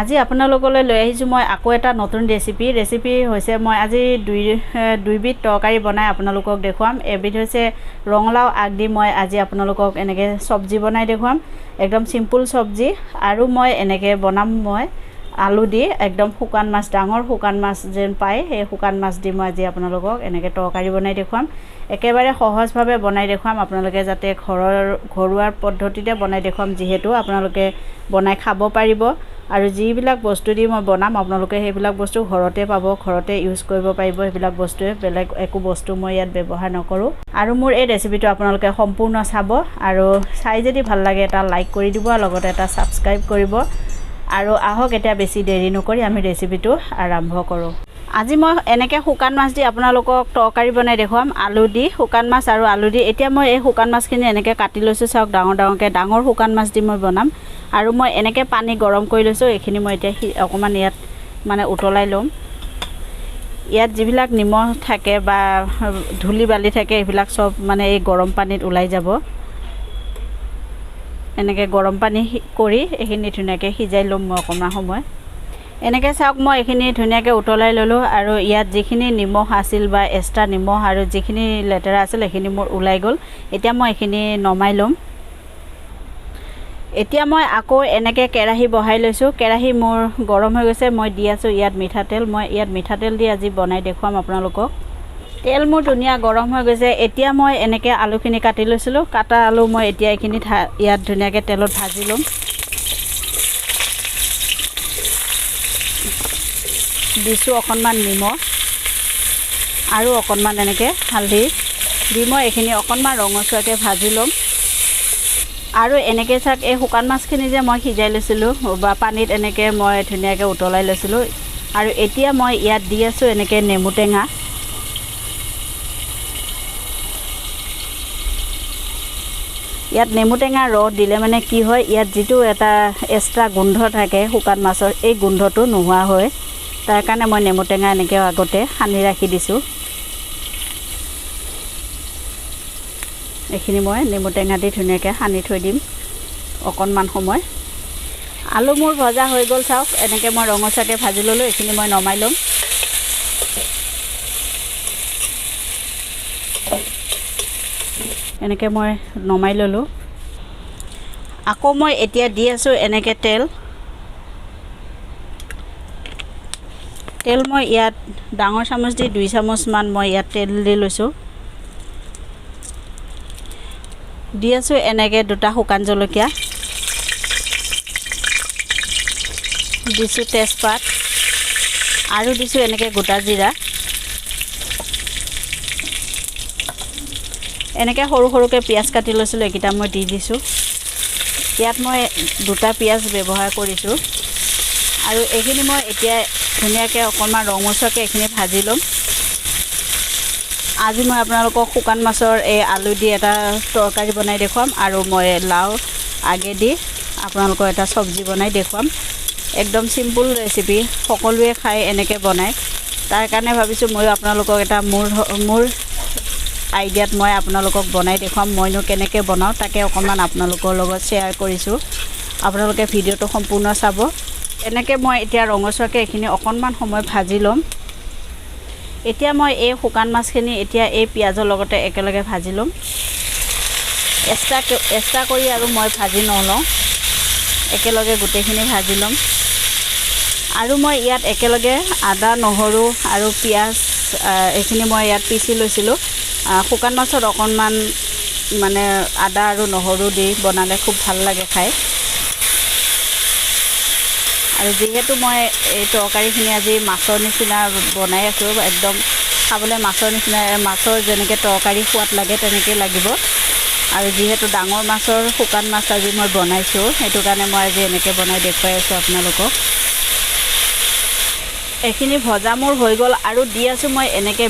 আজি আপোনালোকলৈ লৈ আহিছোঁ মই আকৌ এটা নতুন ৰেচিপি হৈছে মই আজি দুইবিধ তৰকাৰী বনাই আপোনালোকক দেখুৱাম। এবিধ হৈছে ৰঙালাও আগ দি মই আজি আপোনালোকক এনেকৈ চব্জি বনাই দেখুৱাম, একদম চিম্পুল চব্জি। আৰু মই এনেকৈ বনাম মই আলু দি একদম শুকান মাছ, ডাঙৰ শুকান মাছ যেন পায় সেই শুকান মাছ দি মই আজি আপোনালোকক এনেকৈ তৰকাৰী বনাই দেখুৱাম। একেবাৰে সহজভাৱে বনাই দেখুৱাম, আপোনালোকে যাতে ঘৰুৱা পদ্ধতিতে বনাই দেখুৱাম, যিহেতু আপোনালোকে বনাই খাব পাৰিব। আৰু যিবিলাক বস্তু দি মই বনাম আপোনালোকে সেইবিলাক বস্তু ঘৰতে পাব, ঘৰতে ইউজ কৰিব পাৰিব। সেইবিলাক বস্তুৱে, বেলেগ একো বস্তু মই ইয়াত ব্যৱহাৰ নকৰোঁ। আৰু মোৰ এই ৰেচিপিটো আপোনালোকে সম্পূৰ্ণ চাব, আৰু চাই যদি ভাল লাগে এটা লাইক কৰি দিব, লগতে এটা ছাবস্ক্ৰাইব কৰিব। আৰু আহক এতিয়া বেছি দেৰি নকৰি আমি ৰেচিপিটো আৰম্ভ কৰোঁ। আজি মই এনেকৈ শুকান মাছ দি আপোনালোকক তৰকাৰী বনাই দেখুৱাম, আলু দি, শুকান মাছ আৰু আলু দি। এতিয়া মই এই শুকান মাছখিনি এনেকৈ কাটি লৈছোঁ, চাওক ডাঙৰকৈ, ডাঙৰ শুকান মাছ দি মই বনাম। আৰু মই এনেকৈ পানী গৰম কৰি লৈছোঁ, এইখিনি মই এতিয়া অকণমান ইয়াত মানে উতলাই ল'ম। ইয়াত যিবিলাক নিমখ থাকে বা ধূলি বালি থাকে এইবিলাক চব মানে এই গৰম পানীত ওলাই যাব। এনেকৈ গৰম পানী কৰি এইখিনি ধুনীয়াকৈ সিজাই ল'ম মই অকণমান সময়। এনেকৈ চাওক মই এইখিনি ধুনীয়াকৈ উতলাই ল'লোঁ, আৰু ইয়াত যিখিনি নিমখ আছিল বা এক্সট্ৰা নিমখ আৰু যিখিনি লেতেৰা আছিল সেইখিনি মোৰ ওলাই গ'ল। এতিয়া মই এইখিনি নমাই ল'ম। এতিয়া মই আকৌ এনেকৈ কেৰাহী বহাই লৈছোঁ, কেৰাহী মোৰ গৰম হৈ গৈছে। মই দি আছোঁ ইয়াত মিঠাতেল, মই ইয়াত মিঠাতেল দি আজি বনাই দেখুৱাম আপোনালোকক। তেল মোৰ ধুনীয়া গৰম হৈ গৈছে। এতিয়া মই এনেকৈ আলুখিনি কাটি লৈছিলোঁ, কাটা আলু মই এতিয়া এইখিনি ইয়াত ধুনীয়াকৈ তেলত ভাজি ল'ম। দিছোঁ অকণমান নিমখ আৰু অকণমান এনেকৈ হালধি দি মই এইখিনি অকণমান ৰঙচুৱাকৈ ভাজি ল'ম। আৰু এনেকৈ চাওক এই শুকান মাছখিনি যে মই সিজাই লৈছিলোঁ বা পানীত এনেকৈ মই ধুনীয়াকৈ উতলাই লৈছিলোঁ, আৰু এতিয়া মই ইয়াত দি আছোঁ এনেকৈ নেমু টেঙা। ইয়াত নেমু টেঙা ৰস দিলে মানে কি হয়, ইয়াত যিটো এটা এক্সট্ৰা গোন্ধ থাকে শুকান মাছৰ, এই গোন্ধটো নোহোৱা হয়। তাৰ কাৰণে মই নেমু টেঙা এনেকৈ আগতে সানি ৰাখি দিছোঁ। এইখিনি মই নেমু টেঙা দি ধুনীয়াকৈ সানি থৈ দিম অকণমান সময়। আলু মোৰ ভজা হৈ গ'ল, চাওক এনেকৈ মই ৰঙচুৱাকৈ ভাজি ল'লোঁ। এইখিনি মই নমাই ল'ম। এনেকৈ মই নমাই ল'লোঁ। আকৌ মই এতিয়া দি আছোঁ এনেকৈ তেল মই ইয়াত ডাঙৰ চামুচ দি 2 চামুচমান মই ইয়াত তেল দি লৈছোঁ। দি আছোঁ এনেকৈ 2টা শুকান জলকীয়া, দিছোঁ তেজপাত, আৰু দিছোঁ এনেকৈ গোটা জিৰা। এনেকৈ সৰু সৰুকৈ পিঁয়াজ কাটি লৈছিলোঁ, এইকেইটা মই দি দিছোঁ। ইয়াত মই 2টা পিঁয়াজ ব্যৱহাৰ কৰিছোঁ। আৰু এইখিনি মই এতিয়া ধুনীয়াকৈ অকণমান ৰঙচুৱাকৈ এইখিনি ভাজি ল'ম। আজি মই আপোনালোকক শুকান মাছৰ এই আলু দি এটা তৰকাৰী বনাই দেখুৱাম, আৰু মই লাও আগেদি আপোনালোকৰ এটা চব্জি বনাই দেখুৱাম। একদম চিম্পুল ৰেচিপি, সকলোৱে খাই এনেকৈ বনায়। তাৰ কাৰণে ভাবিছোঁ ময়ো আপোনালোকক এটা মোৰ আইডিয়াত মই আপোনালোকক বনাই দেখুৱাম। মইনো কেনেকৈ বনাওঁ তাকে অকণমান আপোনালোকৰ লগত শ্বেয়াৰ কৰিছোঁ। আপোনালোকে ভিডিঅ'টো সম্পূৰ্ণ চাব। এনেকৈ মই এতিয়া ৰঙচুৱাকৈ এইখিনি অকণমান সময় ভাজি ল'ম। এতিয়া মই এই শুকান মাছখিনি এতিয়া এই পিঁয়াজৰ লগতে একেলগে ভাজি ল'ম। এক্সট্ৰা কৰি আৰু মই ভাজি নলওঁ, একেলগে গোটেইখিনি ভাজি ল'ম। আৰু মই ইয়াত একেলগে আদা, নহৰু আৰু পিঁয়াজ এইখিনি মই ইয়াত পিচি লৈছিলোঁ। শুকান মাছত অকণমান মানে আদা আৰু নহৰু দি বনালে খুব ভাল লাগে খাই। আৰু যিহেতু মই এই তৰকাৰীখিনি আজি মাছৰ নিচিনা বনাই আছোঁ, একদম খাবলৈ মাছৰ নিচিনা, মাছৰ যেনেকৈ তৰকাৰী সোৱাদ লাগে তেনেকৈ লাগিব। আৰু যিহেতু ডাঙৰ মাছৰ শুকান মাছ আজি মই বনাইছোঁ, সেইটো কাৰণে মই আজি এনেকৈ বনাই দেখুৱাই আছোঁ আপোনালোকক। এইখিনি ভজা মোৰ হৈ গ'ল। আৰু দি আছোঁ মই এনেকৈ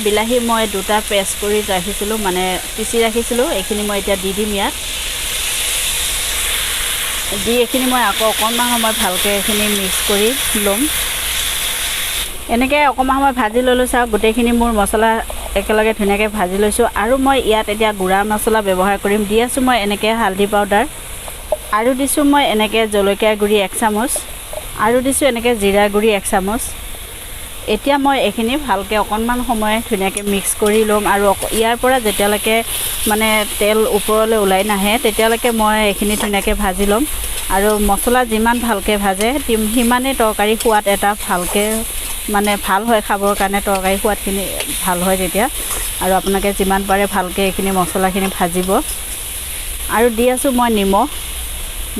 বিলাহী মই 2টা পেষ্ট কৰি ৰাখিছিলোঁ, মানে পিচি ৰাখিছিলোঁ। এইখিনি মই এতিয়া দি দিম ইয়াত। দি এইখিনি মই আকৌ অকণমান সময় ভালকৈ এইখিনি মিক্স কৰি ল'ম। এনেকৈ অকণমান সময় ভাজি ল'লোঁ, চাওক গোটেইখিনি মোৰ মছলা একেলগে ধুনীয়াকৈ ভাজি লৈছোঁ। আৰু মই ইয়াত এতিয়া গুড়া মছলা ব্যৱহাৰ কৰিম। দি আছোঁ মই এনেকৈ হালধি পাউডাৰ, আৰু দিছোঁ মই এনেকৈ জলকীয়া গুড়ি 1 চামুচ, আৰু দিছোঁ এনেকৈ জিৰা গুড়ি 1 চামুচ। এতিয়া মই এইখিনি ভালকৈ অকণমান সময় ধুনীয়াকৈ মিক্স কৰি ল'ম আৰু ইয়াৰ পৰা যেতিয়ালৈকে মানে তেল ওপৰলৈ ওলাই নাহে তেতিয়ালৈকে মই এইখিনি ধুনীয়াকৈ ভাজি ল'ম। আৰু মছলা যিমান ভালকৈ ভাজে সিমানেই তৰকাৰী সোৱাদ এটা ভালকৈ মানে ভাল হয়, খাবৰ কাৰণে তৰকাৰী সোৱাদখিনি ভাল হয় তেতিয়া। আৰু আপোনালোকে যিমান পাৰে ভালকৈ এইখিনি মছলাখিনি ভাজিব। আৰু দি আছোঁ মই নিমখ।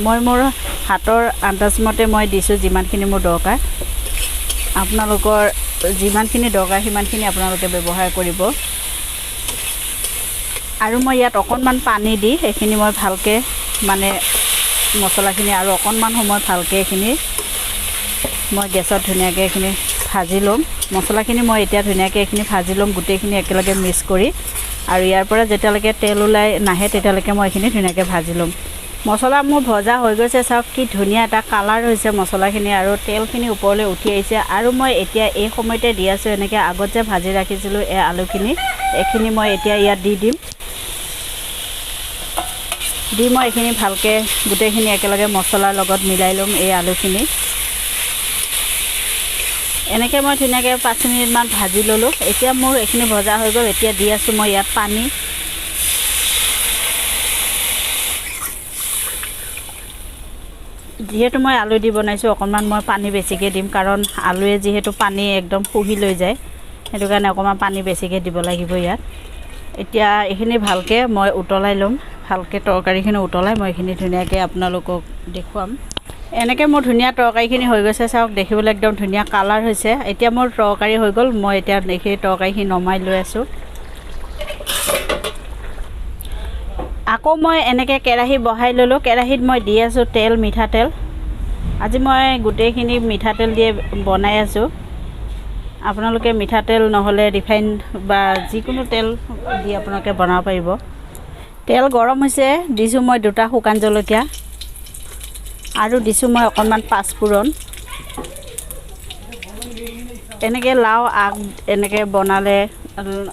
মই মোৰ হাতৰ আন্দাজমতে মই দিছোঁ যিমানখিনি মোৰ দৰকাৰ। আপোনালোকৰ যিমানখিনি দৰকাৰ সিমানখিনি আপোনালোকে ব্যৱহাৰ কৰিব। আৰু মই ইয়াত অকণমান পানী দি এইখিনি মই ভালকৈ মানে মছলাখিনি আৰু অকণমান সময় ভালকৈ এইখিনি মই গেছত ধুনীয়াকৈ এইখিনি ভাজি ল'ম। মছলাখিনি মই এতিয়া ধুনীয়াকৈ এইখিনি ভাজি ল'ম গোটেইখিনি একেলগে মিক্স কৰি। আৰু ইয়াৰ পৰা যেতিয়ালৈকে তেল ওলাই নাহে তেতিয়ালৈকে মই এইখিনি ধুনীয়াকৈ ভাজি ল'ম। মছলা মোৰ ভজা হৈ গৈছে, চাওক কি ধুনীয়া এটা কালাৰ হৈছে মছলাখিনি আৰু তেলখিনি ওপৰলৈ উঠি আহিছে। আৰু মই এতিয়া এই সময়তে দি আছোঁ এনেকৈ আগত যে ভাজি ৰাখিছিলোঁ এই আলুখিনি, এইখিনি মই এতিয়া ইয়াত দি দিম। দি মই এইখিনি ভালকৈ গোটেইখিনি একেলগে মছলাৰ লগত মিলাই ল'ম এই আলুখিনি। এনেকৈ মই ধুনীয়াকৈ 5 মিনিটমান ভাজি ল'লোঁ। এতিয়া মোৰ এইখিনি ভজা হৈ গ'ল। এতিয়া দি আছোঁ মই ইয়াত পানী। যিহেতু মই আলু দি বনাইছোঁ অকণমান মই পানী বেছিকৈ দিম, কাৰণ আলুৱে যিহেতু পানী একদম শুহি লৈ যায়, সেইটো কাৰণে অকণমান পানী বেছিকৈ দিব লাগিব ইয়াত। এতিয়া এইখিনি ভালকৈ মই উতলাই ল'ম। ভালকৈ তৰকাৰীখিনি উতলাই মই এইখিনি ধুনীয়াকৈ আপোনালোকক দেখুৱাম। এনেকৈ মোৰ ধুনীয়া তৰকাৰীখিনি হৈ গৈছে, চাওক দেখিবলৈ একদম ধুনীয়া কালাৰ হৈছে। এতিয়া মোৰ তৰকাৰী হৈ গ'ল। মই এতিয়া এইখিনি তৰকাৰীখিনি নমাই লৈ আছোঁ। আকৌ মই এনেকৈ কেৰাহী বহাই ল'লোঁ। কেৰাহীত মই দি আছোঁ তেল, মিঠাতেল। আজি মই গোটেইখিনি মিঠাতেল দিয়ে বনাই আছোঁ। আপোনালোকে মিঠাতেল নহ'লে ৰিফাইন বা যিকোনো তেল দি আপোনালোকে বনাব পাৰিব। তেল গৰম হৈছে, দিছোঁ মই 2টা শুকান জলকীয়া আৰু দিছোঁ মই অকণমান পাঁচফোৰণ। এনেকৈ লাও আগ এনেকৈ বনালে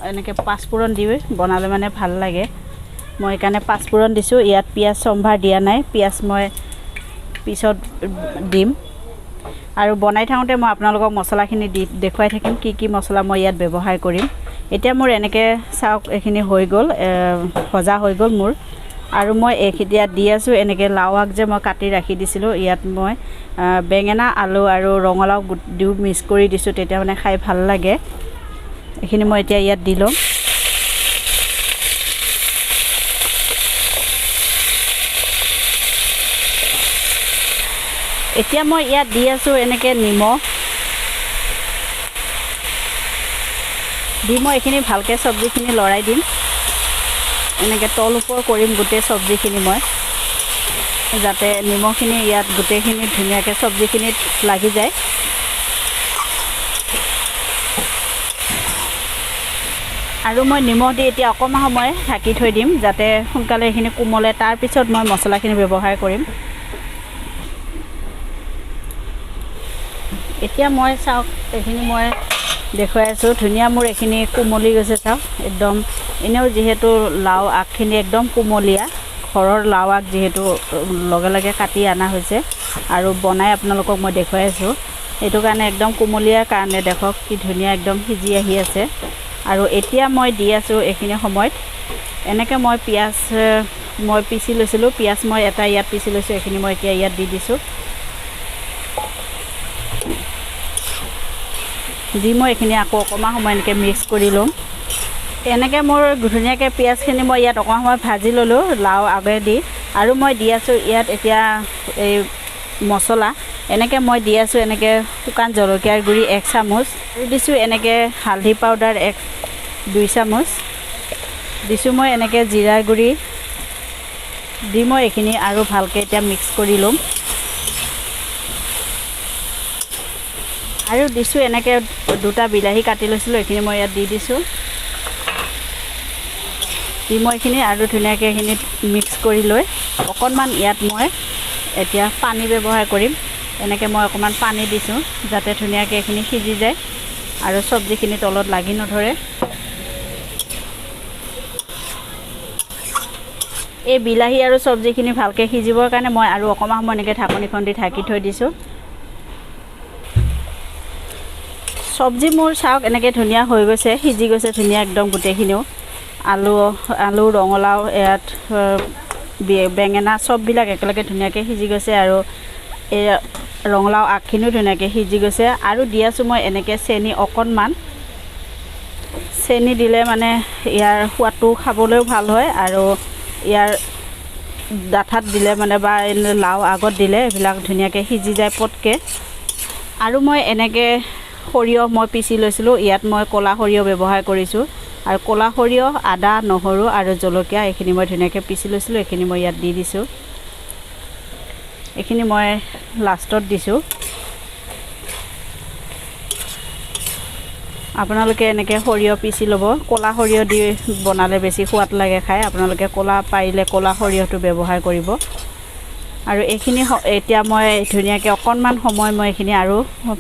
এনেকৈ পাঁচফোৰণ দি বনালে মানে ভাল লাগে। মই সেইকাৰণে পাঁচফোৰণ দিছোঁ। ইয়াত পিঁয়াজ সম্ভাৰ দিয়া নাই, পিঁয়াজ মই পিছত দিম। আৰু বনাই থাকোঁতে মই আপোনালোকক মছলাখিনি দেখুৱাই থাকিম কি কি মছলা মই ইয়াত ব্যৱহাৰ কৰিম। এতিয়া মোৰ এনেকৈ চাওক এইখিনি হৈ গ'ল, ভজা হৈ গ'ল মোৰ। আৰু মই ইয়াত দি আছোঁ এনেকৈ লাও আগ যে মই কাটি ৰাখি দিছিলোঁ, ইয়াত মই বেঙেনা, আলু আৰু ৰঙালাও দিও মিক্স কৰি দিছোঁ, তেতিয়া মানে খাই ভাল লাগে। এইখিনি মই এতিয়া ইয়াত দি ল'ম। এতিয়া মই ইয়াত দি আছোঁ এনেকৈ নিমখ দি মই এইখিনি ভালকৈ চব্জিখিনি লৰাই দিম। এনেকৈ তল ওপৰ কৰিম গোটেই চব্জিখিনি মই, যাতে নিমখখিনি ইয়াত গোটেইখিনি ধুনীয়াকৈ চব্জিখিনিত লাগি যায়। আৰু মই নিমখ দি এতিয়া অকণমান সময় ঢাকি থৈ দিম, যাতে সোনকালে এইখিনি কোমলে। তাৰপিছত মই মছলাখিনি ব্যৱহাৰ কৰিম। এতিয়া মই চাওক এইখিনি মই দেখুৱাই আছোঁ, ধুনীয়া মোৰ এইখিনি কোমলি গৈছে। চাওক একদম, এনেও যিহেতু লাও আগখিনি একদম কোমলীয়া, ঘৰৰ লাও আগ যিহেতু লগে লগে কাটি অনা হৈছে আৰু বনাই আপোনালোকক মই দেখুৱাই আছোঁ, সেইটো কাৰণে একদম কোমলীয়াৰ কাৰণে দেখক কি ধুনীয়া একদম সিজি আহি আছে। আৰু এতিয়া মই দি আছোঁ এইখিনি সময়ত এনেকৈ মই পিঁয়াজ মই পিচি লৈছিলোঁ, পিঁয়াজ মই এটা ইয়াত পিচি লৈছোঁ, এইখিনি মই এতিয়া ইয়াত দি দিছোঁ। দি মই এইখিনি আকৌ অকণমান সময় এনেকৈ মিক্স কৰি ল'ম। এনেকৈ মোৰ ধুনীয়াকৈ পিঁয়াজখিনি মই ইয়াত অকণমান সময় ভাজি ল'লোঁ লাও আগেদি। আৰু মই দি আছোঁ ইয়াত এতিয়া এই মছলা। এনেকৈ মই দি আছোঁ এনেকৈ শুকান জলকীয়াৰ গুড়ি 1 চামুচ, আৰু দিছোঁ এনেকৈ হালধি পাউডাৰ 2 চামুচ, দিছোঁ মই এনেকৈ জিৰাৰ গুড়ি দি মই এইখিনি আৰু ভালকৈ এতিয়া মিক্স কৰি ল'ম। আৰু দিছোঁ এনেকৈ 2টা বিলাহী কাটি লৈছিলোঁ, এইখিনি মই ইয়াত দি দিছোঁ। দি মই এইখিনি আৰু ধুনীয়াকৈ এইখিনি মিক্স কৰি লৈ অকণমান ইয়াত মই এতিয়া পানী ব্যৱহাৰ কৰিম। এনেকৈ মই অকণমান পানী দিছোঁ, যাতে ধুনীয়াকৈ এইখিনি সিজি যায় আৰু চব্জিখিনি তলত লাগি নধৰে। এই বিলাহী আৰু চব্জিখিনি ভালকৈ সিজিবৰ কাৰণে মই আৰু অকণমান সময় এনেকৈ ঢাকনিখন দি ঢাকি থৈ দিছোঁ। চব্জি মোৰ চাওক এনেকৈ ধুনীয়া হৈ গৈছে, সিজি গৈছে ধুনীয়া একদম গোটেইখিনিও। আলু ৰঙালাও ইয়াত বেঙেনা চববিলাক একেলগে ধুনীয়াকৈ সিজি গৈছে আৰু এই ৰঙালাও আগখিনিও ধুনীয়াকৈ সিজি গৈছে। আৰু দি আছোঁ মই এনেকৈ চেনি অকণমান, চেনি দিলে মানে ইয়াৰ সোৱাদটো খাবলৈও ভাল হয় আৰু ইয়াৰ ডাঠাত দিলে মানে বা লাও আগত দিলে এইবিলাক ধুনীয়াকৈ সিজি যায় পটকৈ। আৰু মই এনেকৈ সৰিয়হ মই পিচি লৈছিলোঁ, ইয়াত মই ক'লা সৰিয়হ ব্যৱহাৰ কৰিছোঁ আৰু ক'লা সৰিয়হ আদা নহৰু আৰু জলকীয়া এইখিনি মই ধুনীয়াকৈ পিচি লৈছিলোঁ, এইখিনি মই ইয়াত দি দিছোঁ। এইখিনি মই লাষ্টত দিছোঁ। আপোনালোকে এনেকৈ সৰিয়হ পিচি ল'ব, ক'লা সৰিয়হ দি বনালে বেছি সোৱাদ লাগে খাই। আপোনালোকে পাৰিলে ক'লা সৰিয়হটো ব্যৱহাৰ কৰিব। আৰু এইখিনি এতিয়া মই ধুনীয়াকৈ অকণমান সময় মই এইখিনি আৰু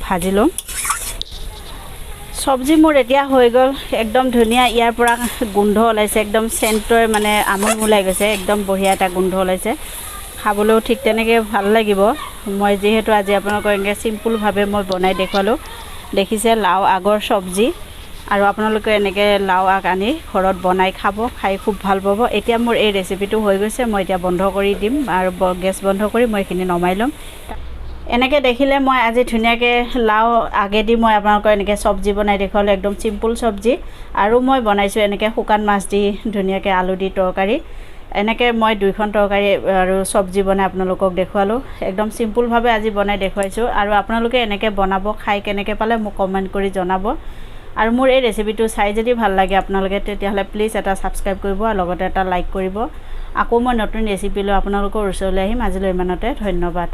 ভাজি ল'ম। চব্জি মোৰ এতিয়া হৈ গ'ল, একদম ধুনীয়া ইয়াৰ পৰা গোন্ধ ওলাইছে, একদম চেণ্টৰ মানে আমোল ওলাই গৈছে, একদম বঢ়িয়া এটা গোন্ধ ওলাইছে। খাবলৈও ঠিক তেনেকৈ ভাল লাগিব। মই যিহেতু আজি আপোনালোকক এনেকৈ চিম্পুলভাৱে মই বনাই দেখুৱালোঁ। দেখিছে লাও আগৰ চব্জি, আৰু আপোনালোকে এনেকৈ লাও আগ আনি ঘৰত বনাই খাব, খাই খুব ভাল পাব। এতিয়া মোৰ এই ৰেচিপিটো হৈ গৈছে, মই এতিয়া বন্ধ কৰি দিম আৰু গেছ বন্ধ কৰি মই এইখিনি নমাই ল'ম। এনেকৈ দেখিলে মই আজি ধুনীয়াকৈ লাও আগেদি মই আপোনালোকৰ এনেকৈ চব্জি বনাই দেখুৱালোঁ, একদম চিম্পুল চব্জি। আৰু মই বনাইছোঁ এনেকৈ শুকান মাছ দি ধুনীয়াকৈ আলু দি তৰকাৰী। এনেকৈ মই 2খন তৰকাৰী আৰু চব্জি বনাই আপোনালোকক দেখুৱালোঁ। একদম চিম্পুলভাৱে আজি বনাই দেখুৱাইছোঁ। আৰু আপোনালোকে এনেকৈ বনাব, খাই কেনেকৈ পালে মোক কমেণ্ট কৰি জনাব। আৰু মোৰ এই ৰেচিপিটো চাই যদি ভাল লাগে আপোনালোকে তেতিয়াহ'লে প্লিজ এটা ছাবস্ক্ৰাইব কৰিব আৰু লগতে এটা লাইক কৰিব। আকৌ মই নতুন ৰেচিপি লৈ আপোনালোকৰ ওচৰলৈ আহিম। আজিলৈ ইমানতে, ধন্যবাদ।